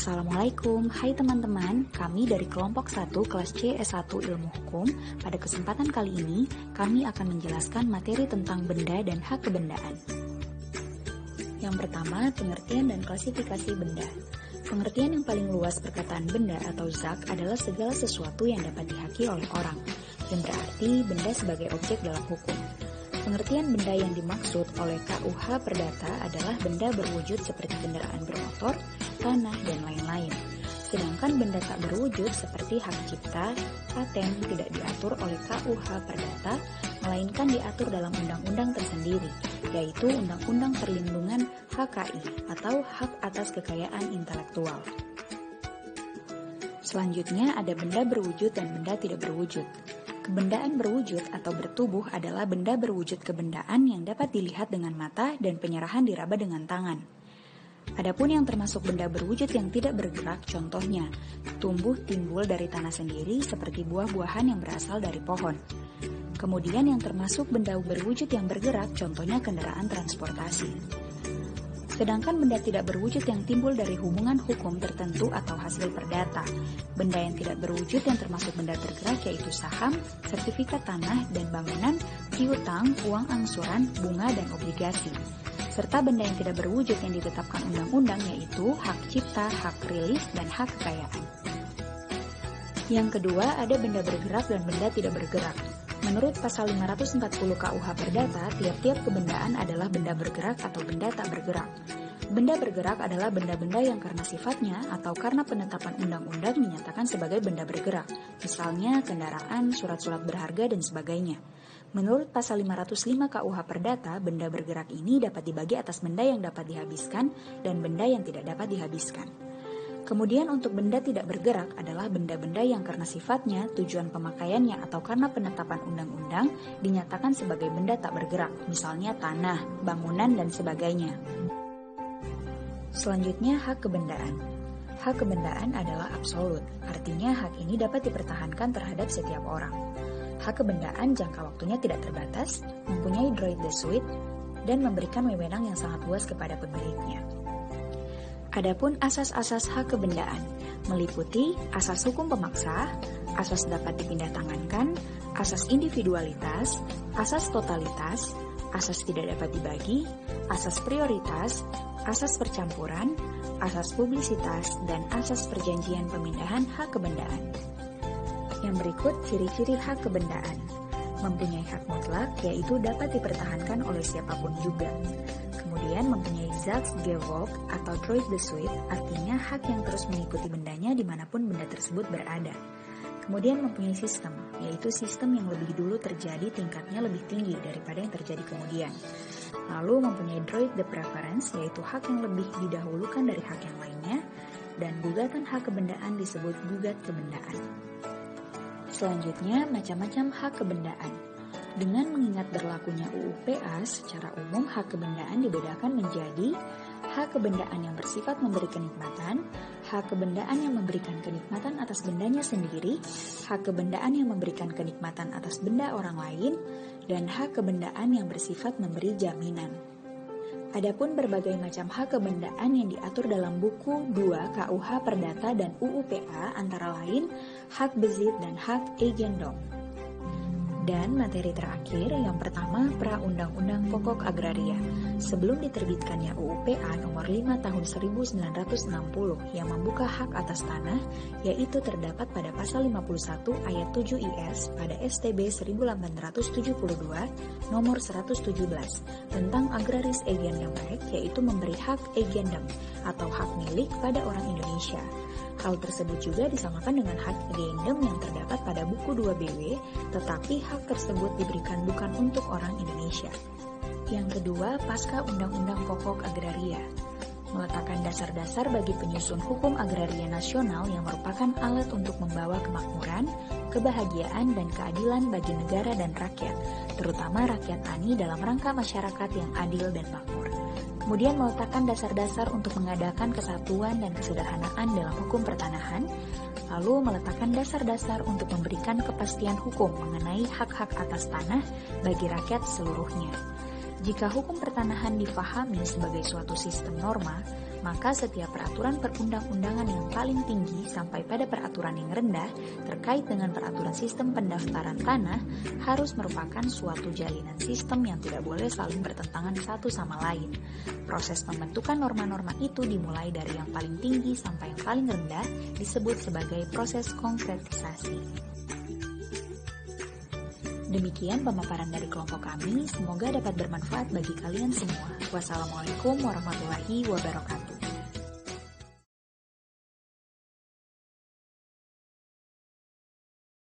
Assalamualaikum, hai teman-teman, kami dari kelompok 1 kelas C S1 Ilmu Hukum. Pada kesempatan kali ini, kami akan menjelaskan materi tentang benda dan hak kebendaan. Yang pertama, pengertian dan klasifikasi benda. Pengertian yang paling luas perkataan benda atau zat adalah segala sesuatu yang dapat dihaki oleh orang, yang berarti benda sebagai objek dalam hukum. Pengertian benda yang dimaksud oleh KUH Perdata adalah benda berwujud seperti kendaraan bermotor, tanah, dan lain-lain. Sedangkan benda tak berwujud seperti hak cipta, paten tidak diatur oleh KUH Perdata, melainkan diatur dalam undang-undang tersendiri, yaitu Undang-Undang Perlindungan HKI atau Hak Atas Kekayaan Intelektual. Selanjutnya ada benda berwujud dan benda tidak berwujud. Kebendaan berwujud atau bertubuh adalah benda berwujud kebendaan yang dapat dilihat dengan mata dan penyerahan diraba dengan tangan. Adapun yang termasuk benda berwujud yang tidak bergerak, contohnya tumbuh timbul dari tanah sendiri seperti buah-buahan yang berasal dari pohon. Kemudian yang termasuk benda berwujud yang bergerak, contohnya kendaraan transportasi. Sedangkan benda tidak berwujud yang timbul dari hubungan hukum tertentu atau hasil perdata. Benda yang tidak berwujud yang termasuk benda bergerak yaitu saham, sertifikat tanah dan bangunan, piutang, uang angsuran, bunga dan obligasi. Serta benda yang tidak berwujud yang ditetapkan undang-undang yaitu hak cipta, hak rilis, dan hak kekayaan. Yang kedua ada benda bergerak dan benda tidak bergerak. Menurut pasal 540 KUH Perdata, tiap-tiap kebendaan adalah benda bergerak atau benda tak bergerak. Benda bergerak adalah benda-benda yang karena sifatnya atau karena penetapan undang-undang dinyatakan sebagai benda bergerak, misalnya kendaraan, surat-surat berharga, dan sebagainya. Menurut pasal 505 KUH Perdata, benda bergerak ini dapat dibagi atas benda yang dapat dihabiskan dan benda yang tidak dapat dihabiskan. Kemudian untuk benda tidak bergerak adalah benda-benda yang karena sifatnya, tujuan pemakaiannya, atau karena penetapan undang-undang dinyatakan sebagai benda tak bergerak, misalnya tanah, bangunan, dan sebagainya. Selanjutnya hak kebendaan. Hak kebendaan adalah absolut, artinya hak ini dapat dipertahankan terhadap setiap orang. Hak kebendaan jangka waktunya tidak terbatas, mempunyai droit de suite, dan memberikan wewenang yang sangat luas kepada pemiliknya. Adapun asas-asas hak kebendaan meliputi asas hukum pemaksa, asas dapat dipindah tangankan, asas individualitas, asas totalitas, asas tidak dapat dibagi, asas prioritas, asas percampuran, asas publisitas, dan asas perjanjian pemindahan hak kebendaan. Yang berikut ciri-ciri hak kebendaan. Mempunyai hak mutlak, yaitu dapat dipertahankan oleh siapapun juga. Kemudian mempunyai Zachtgewalt atau droit de suite, artinya hak yang terus mengikuti bendanya dimanapun benda tersebut berada. Kemudian mempunyai sistem, yaitu sistem yang lebih dulu terjadi tingkatnya lebih tinggi daripada yang terjadi kemudian. Lalu mempunyai droit de préférence, yaitu hak yang lebih didahulukan dari hak yang lainnya, dan gugatan hak kebendaan disebut gugat kebendaan. Selanjutnya, macam-macam hak kebendaan. Dengan mengingat berlakunya UU PA, secara umum hak kebendaan dibedakan menjadi hak kebendaan yang bersifat memberi kenikmatan, hak kebendaan yang memberikan kenikmatan atas bendanya sendiri, hak kebendaan yang memberikan kenikmatan atas benda orang lain, dan hak kebendaan yang bersifat memberi jaminan. Adapun berbagai macam hak kebendaan yang diatur dalam buku 2 KUH Perdata dan UU PA antara lain hak bezit dan hak eigendom. Dan materi terakhir, yang pertama Pra-Undang-Undang Pokok Agraria. Sebelum diterbitkannya UU PA nomor 5 tahun 1960 yang membuka hak atas tanah, yaitu terdapat pada pasal 51 ayat 7 IS pada STB 1872 nomor 117 tentang Agraris Eigendom Act, yaitu memberi hak eigendom atau hak milik pada orang Indonesia. Hal tersebut juga disamakan dengan hak eigendom yang terdapat pada buku 2 BW, tetapi hak tersebut diberikan bukan untuk orang Indonesia. Yang kedua, pasca Undang-Undang Pokok Agraria, meletakkan dasar-dasar bagi penyusun hukum agraria nasional yang merupakan alat untuk membawa kemakmuran, kebahagiaan, dan keadilan bagi negara dan rakyat, terutama rakyat tani dalam rangka masyarakat yang adil dan makmur. Kemudian meletakkan dasar-dasar untuk mengadakan kesatuan dan kesederhanaan dalam hukum pertanahan, lalu meletakkan dasar-dasar untuk memberikan kepastian hukum mengenai hak-hak atas tanah bagi rakyat seluruhnya. Jika hukum pertanahan difahami sebagai suatu sistem norma, Maka setiap peraturan perundang-undangan yang paling tinggi sampai pada peraturan yang rendah terkait dengan peraturan sistem pendaftaran tanah harus merupakan suatu jalinan sistem yang tidak boleh saling bertentangan satu sama lain. Proses pembentukan norma-norma itu dimulai dari yang paling tinggi sampai yang paling rendah disebut sebagai proses konkretisasi. Demikian pemaparan dari kelompok kami, semoga dapat bermanfaat bagi kalian semua. Wassalamualaikum warahmatullahi wabarakatuh.